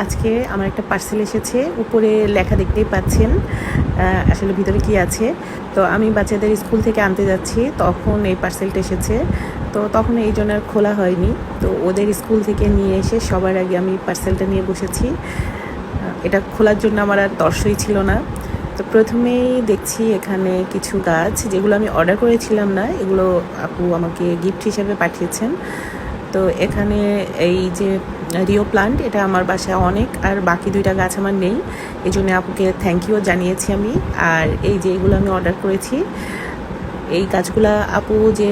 আজকে আমার একটা পার্সেল এসেছে, উপরে লেখা দেখতেই পাচ্ছেন, আসলে ভিতরে কি আছে। তো আমি বাচ্চাদের স্কুল থেকে আনতে যাচ্ছি, তখন এই পার্সেলটা এসেছে। তো তখন এই জন্য আর খোলা হয়নি। তো ওদের স্কুল থেকে নিয়ে এসে সবার আগে আমি পার্সেলটা নিয়ে বসেছি। এটা খোলার জন্য আমার আর তর্সই ছিল না। তো প্রথমেই দেখছি এখানে কিছু গাছ, যেগুলো আমি অর্ডার করেছিলাম না, এগুলো আপু আমাকে গিফট হিসেবে পাঠিয়েছেন। তো এখানে এই যে রিও প্লান্ট, এটা আমার বাসায় অনেক, আর বাকি দুইটা গাছ আমার নেই, এই জন্য আপুকে থ্যাংক ইউ জানিয়েছি আমি। আর এই যে এগুলো আমি অর্ডার করেছি, এই গাছগুলা আপু যে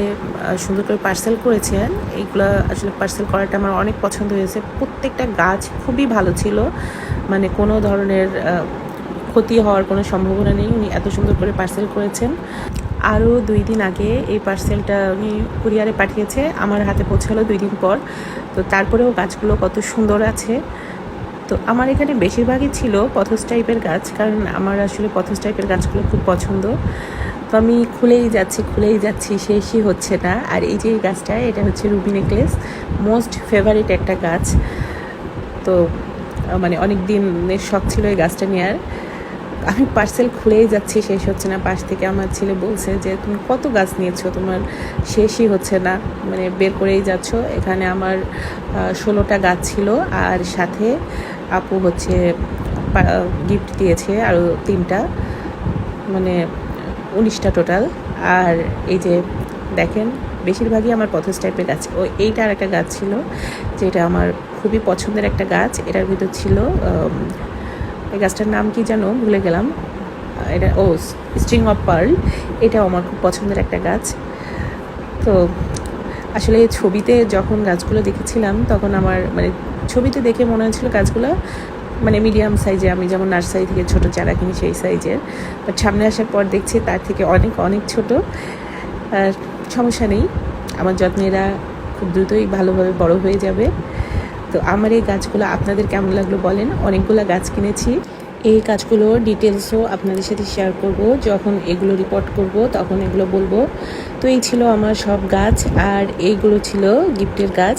সুন্দর করে পার্সেল করেছেন, এইগুলো আসলে পার্সেল করাটা আমার অনেক পছন্দ হয়েছে। প্রত্যেকটা গাছ খুবই ভালো ছিল, মানে কোনো ধরনের ক্ষতি হওয়ার কোনো সম্ভাবনা নেই। উনি এত সুন্দর করে পার্সেল করেছেন। আরও 2 দিন আগে এই পার্সেলটা উনি কুরিয়ারে পাঠিয়েছে, আমার হাতে পৌঁছালো 2 দিন পর। তো তারপরেও গাছগুলো কত সুন্দর আছে। তো আমার এখানে বেশিরভাগই ছিল পথস টাইপের গাছ, কারণ আমার আসলে পথস টাইপের গাছগুলো খুব পছন্দ। তো আমি খুলেই যাচ্ছি, শেষই হচ্ছে না। আর এই যে গাছটা, এটা হচ্ছে রুবি নেকলেস, মোস্ট ফেভারিট একটা গাছ। তো মানে অনেক দিনের শখ ছিল এই গাছটা নেওয়ার। আমি পার্সেল খুলেই যাচ্ছি, শেষ হচ্ছে না। পাশ থেকে আমার ছেলে বলছে যে তুমি কত গাছ নিয়েছো, তোমার শেষই হচ্ছে না, মানে বের করেই যাচ্ছ। এখানে আমার 16টা গাছ ছিল, আর সাথে আপু হচ্ছে গিফট দিয়েছে আরও 3টা, মানে 19টা টোটাল। আর এই যে দেখেন, বেশিরভাগই আমার পথস টাইপের গাছ। এইটা আর একটা গাছ ছিল, যেটা আমার খুবই পছন্দের একটা গাছ। এটার ভিতর ছিল, এই গাছটার নাম কি যেন ভুলে গেলাম, এটা স্ট্রিং অফ পার্ল। এটাও আমার খুব পছন্দের একটা গাছ। তো আসলে ছবিতে যখন গাছগুলো দেখেছিলাম, তখন আমার মানে ছবিতে দেখে মনে হয়েছিল গাছগুলো মানে মিডিয়াম সাইজে, আমি যেমন নার্সারি থেকে ছোটো চারা কিনি সেই সাইজের। বাট সামনে আসার পর দেখছি তার থেকে অনেক অনেক ছোটো। সমস্যা নেই, আমার যত্নেরা খুব দ্রুতই ভালোভাবে বড় হয়ে যাবে। তো আমার এই গাছগুলো আপনাদের কেমন লাগলো বলেন। অনেকগুলো গাছ কিনেছি, এই গাছগুলোর ডিটেলসও আপনাদের সাথে শেয়ার করব, যখন এগুলো রিপোর্ট করব তখন এগুলো বলবো। তো এই ছিল আমার সব গাছ, আর এইগুলো ছিল গিফটের গাছ।